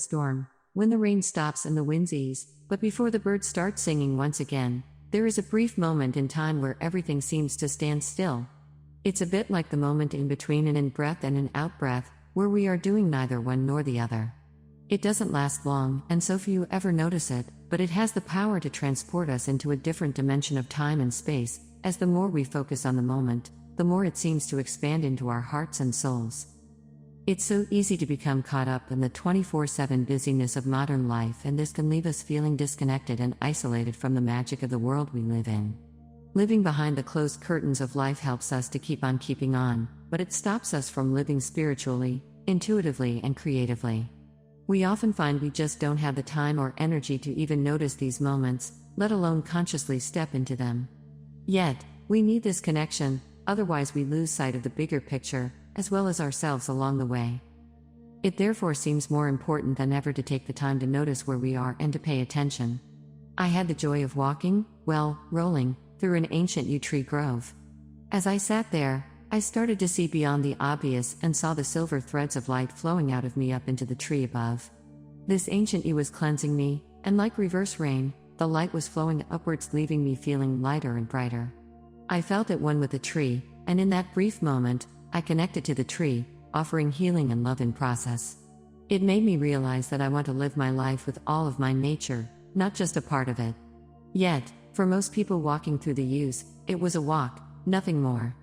storm, when the rain stops and the winds ease, but before the birds start singing once again, there is a brief moment in time where everything seems to stand still. It's a bit like the moment in between an in-breath and an out-breath, where we are doing neither one nor the other. It doesn't last long, and so few ever notice it, but it has the power to transport us into a different dimension of time and space, as the more we focus on the moment, the more it seems to expand into our hearts and souls. It's so easy to become caught up in the 24/7 busyness of modern life, and this can leave us feeling disconnected and isolated from the magic of the world we live in. Living behind the closed curtains of life helps us to keep on keeping on, but it stops us from living spiritually, intuitively, and creatively. We often find we just don't have the time or energy to even notice these moments, let alone consciously step into them. Yet, we need this connection, otherwise we lose sight of the bigger picture, as well as ourselves along the way. It therefore seems more important than ever to take the time to notice where we are and to pay attention. I had the joy of rolling, through an ancient yew tree grove. As I sat there, I started to see beyond the obvious and saw the silver threads of light flowing out of me up into the tree above. This ancient yew was cleansing me, and like reverse rain, the light was flowing upwards, leaving me feeling lighter and brighter. I felt at one with the tree, and in that brief moment, I connected to the tree, offering healing and love in process. It made me realize that I want to live my life with all of my nature, not just a part of it. Yet, for most people walking through the yews, it was a walk, nothing more.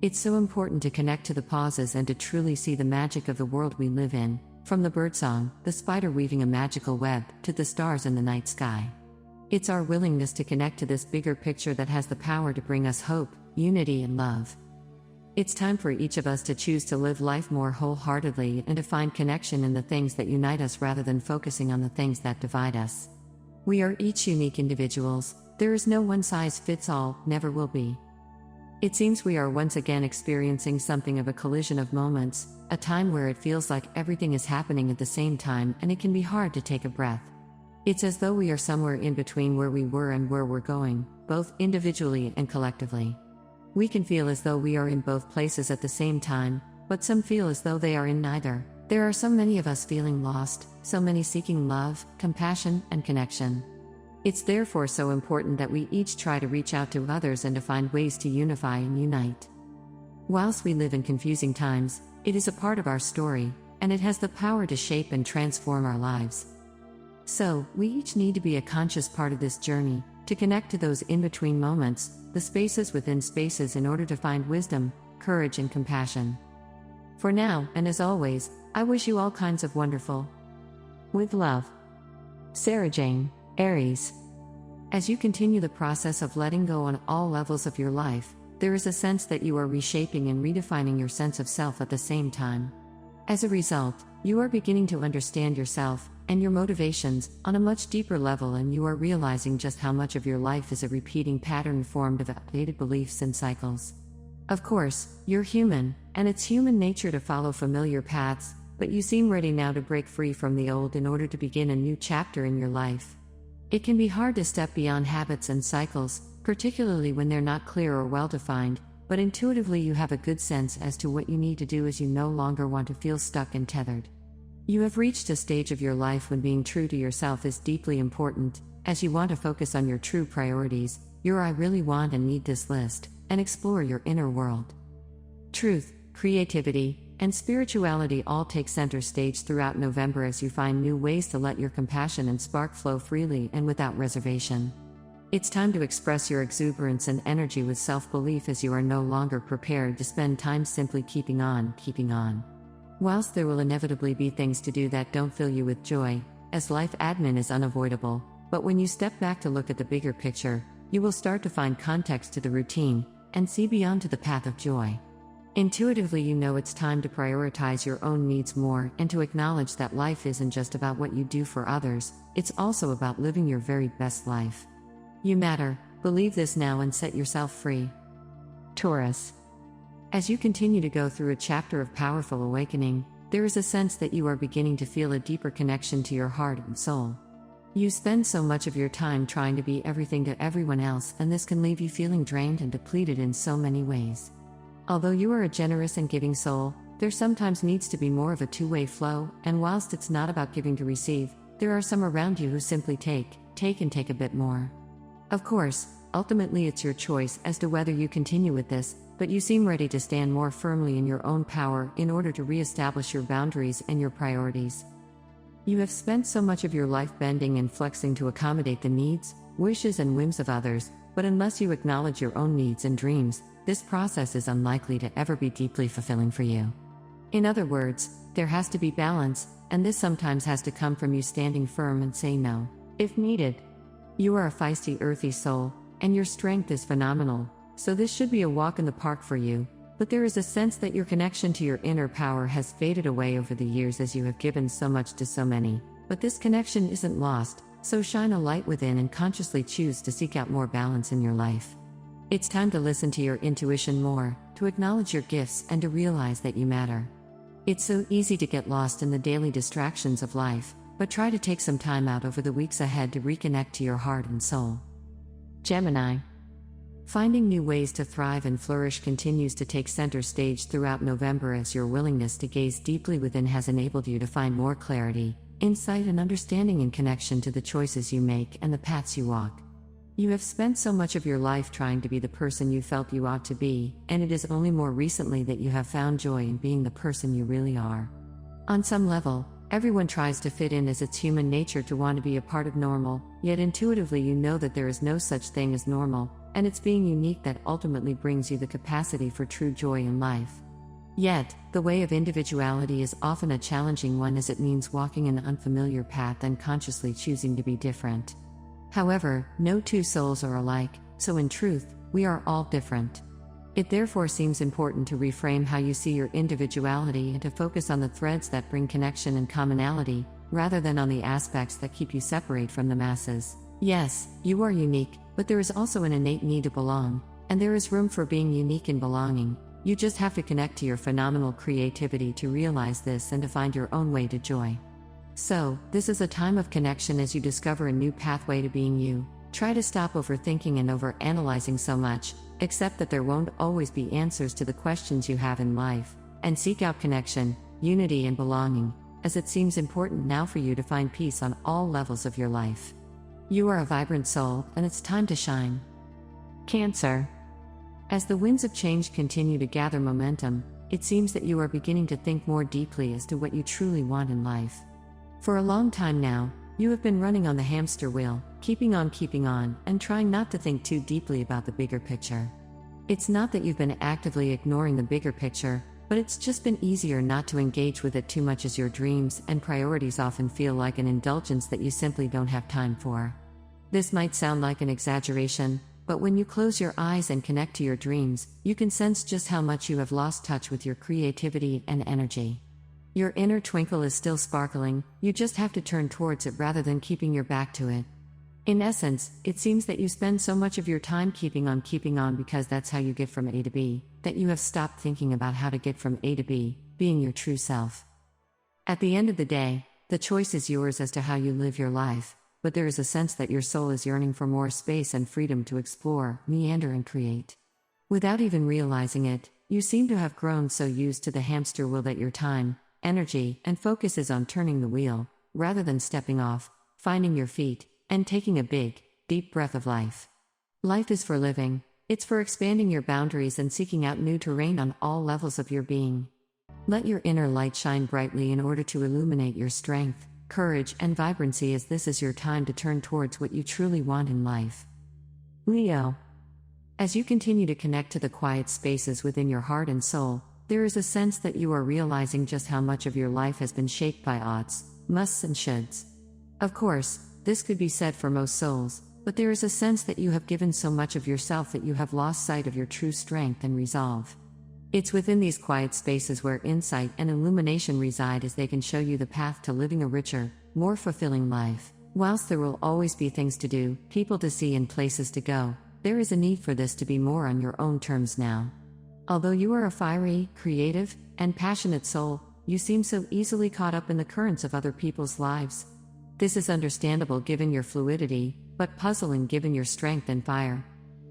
It's so important to connect to the pauses and to truly see the magic of the world we live in, from the birdsong, the spider weaving a magical web, to the stars in the night sky. It's our willingness to connect to this bigger picture that has the power to bring us hope, unity, and love. It's time for each of us to choose to live life more wholeheartedly and to find connection in the things that unite us rather than focusing on the things that divide us. We are each unique individuals. There is no one-size-fits-all, never will be. It seems we are once again experiencing something of a collision of moments, a time where it feels like everything is happening at the same time, and it can be hard to take a breath. It's as though we are somewhere in between where we were and where we're going, both individually and collectively. We can feel as though we are in both places at the same time, but some feel as though they are in neither. There are so many of us feeling lost, so many seeking love, compassion, and connection. It's therefore so important that we each try to reach out to others and to find ways to unify and unite. Whilst we live in confusing times, it is a part of our story, and it has the power to shape and transform our lives. So, we each need to be a conscious part of this journey, to connect to those in-between moments, the spaces within spaces, in order to find wisdom, courage, and compassion. For now, and as always, I wish you all kinds of wonderful. With love. Sarah Jane, Aries. As you continue the process of letting go on all levels of your life, there is a sense that you are reshaping and redefining your sense of self at the same time. As a result, you are beginning to understand yourself and your motivations on a much deeper level, and you are realizing just how much of your life is a repeating pattern formed of outdated beliefs and cycles. Of course, you're human, and it's human nature to follow familiar paths, but you seem ready now to break free from the old in order to begin a new chapter in your life. It can be hard to step beyond habits and cycles, particularly when they're not clear or well-defined, but intuitively you have a good sense as to what you need to do, as you no longer want to feel stuck and tethered. You have reached a stage of your life when being true to yourself is deeply important, as you want to focus on your true priorities, your I really want and need this list, and explore your inner world. Truth, creativity, and spirituality all take center stage throughout November as you find new ways to let your compassion and spark flow freely and without reservation. It's time to express your exuberance and energy with self-belief, as you are no longer prepared to spend time simply keeping on. Whilst there will inevitably be things to do that don't fill you with joy, as life admin is unavoidable, but when you step back to look at the bigger picture, you will start to find context to the routine, and see beyond to the path of joy. Intuitively you know it's time to prioritize your own needs more, and to acknowledge that life isn't just about what you do for others, it's also about living your very best life. You matter, believe this now and set yourself free. Taurus. As you continue to go through a chapter of powerful awakening, there is a sense that you are beginning to feel a deeper connection to your heart and soul. You spend so much of your time trying to be everything to everyone else, and this can leave you feeling drained and depleted in so many ways. Although you are a generous and giving soul, there sometimes needs to be more of a two-way flow, and whilst it's not about giving to receive, there are some around you who simply take and take a bit more. Of course, ultimately it's your choice as to whether you continue with this, but you seem ready to stand more firmly in your own power in order to re-establish your boundaries and your priorities. You have spent so much of your life bending and flexing to accommodate the needs, wishes and whims of others, but unless you acknowledge your own needs and dreams, this process is unlikely to ever be deeply fulfilling for you. In other words, there has to be balance, and this sometimes has to come from you standing firm and saying no, if needed. You are a feisty, earthy soul, and your strength is phenomenal, so this should be a walk in the park for you, but there is a sense that your connection to your inner power has faded away over the years as you have given so much to so many, but this connection isn't lost, so shine a light within and consciously choose to seek out more balance in your life. It's time to listen to your intuition more, to acknowledge your gifts and to realize that you matter. It's so easy to get lost in the daily distractions of life, but try to take some time out over the weeks ahead to reconnect to your heart and soul. Gemini. Finding new ways to thrive and flourish continues to take center stage throughout November as your willingness to gaze deeply within has enabled you to find more clarity, insight and understanding in connection to the choices you make and the paths you walk. You have spent so much of your life trying to be the person you felt you ought to be, and it is only more recently that you have found joy in being the person you really are. On some level, everyone tries to fit in as it's human nature to want to be a part of normal, yet intuitively you know that there is no such thing as normal, and it's being unique that ultimately brings you the capacity for true joy in life. Yet, the way of individuality is often a challenging one as it means walking an unfamiliar path and consciously choosing to be different. However, no two souls are alike, so in truth, we are all different. It therefore seems important to reframe how you see your individuality and to focus on the threads that bring connection and commonality, rather than on the aspects that keep you separate from the masses. Yes, you are unique, but there is also an innate need to belong, and there is room for being unique in belonging. You just have to connect to your phenomenal creativity to realize this and to find your own way to joy. So, this is a time of connection as you discover a new pathway to being you. Try to stop overthinking and overanalyzing so much, accept that there won't always be answers to the questions you have in life, and seek out connection, unity and belonging, as it seems important now for you to find peace on all levels of your life. You are a vibrant soul, and it's time to shine. Cancer. As the winds of change continue to gather momentum, it seems that you are beginning to think more deeply as to what you truly want in life. For a long time now, you have been running on the hamster wheel, keeping on, and trying not to think too deeply about the bigger picture. It's not that you've been actively ignoring the bigger picture, but it's just been easier not to engage with it too much as your dreams and priorities often feel like an indulgence that you simply don't have time for. This might sound like an exaggeration, but when you close your eyes and connect to your dreams, you can sense just how much you have lost touch with your creativity and energy. Your inner twinkle is still sparkling, you just have to turn towards it rather than keeping your back to it. In essence, it seems that you spend so much of your time keeping on because that's how you get from A to B, that you have stopped thinking about how to get from A to B, being your true self. At the end of the day, the choice is yours as to how you live your life, but there is a sense that your soul is yearning for more space and freedom to explore, meander and create. Without even realizing it, you seem to have grown so used to the hamster wheel that your time, energy, and focus is on turning the wheel, rather than stepping off, finding your feet, and taking a big, deep breath of life. Life is for living, it's for expanding your boundaries and seeking out new terrain on all levels of your being. Let your inner light shine brightly in order to illuminate your strength, courage, and vibrancy as this is your time to turn towards what you truly want in life. Leo. As you continue to connect to the quiet spaces within your heart and soul, there is a sense that you are realizing just how much of your life has been shaped by oughts, musts and shoulds. Of course, this could be said for most souls, but there is a sense that you have given so much of yourself that you have lost sight of your true strength and resolve. It's within these quiet spaces where insight and illumination reside as they can show you the path to living a richer, more fulfilling life. Whilst there will always be things to do, people to see and places to go, there is a need for this to be more on your own terms now. Although you are a fiery, creative, and passionate soul, you seem so easily caught up in the currents of other people's lives. This is understandable given your fluidity, but puzzling given your strength and fire.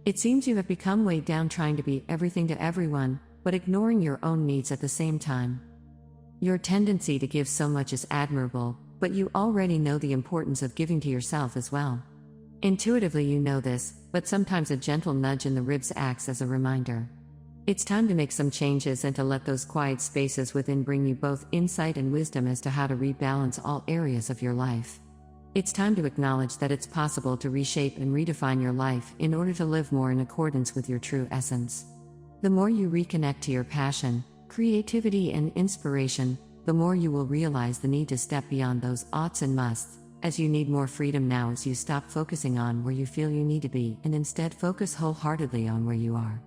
It seems you have become weighed down trying to be everything to everyone, but ignoring your own needs at the same time. Your tendency to give so much is admirable, but you already know the importance of giving to yourself as well. Intuitively you know this, but sometimes a gentle nudge in the ribs acts as a reminder. It's time to make some changes and to let those quiet spaces within bring you both insight and wisdom as to how to rebalance all areas of your life. It's time to acknowledge that it's possible to reshape and redefine your life in order to live more in accordance with your true essence. The more you reconnect to your passion, creativity, and inspiration, the more you will realize the need to step beyond those oughts and musts, as you need more freedom now as you stop focusing on where you feel you need to be and instead focus wholeheartedly on where you are.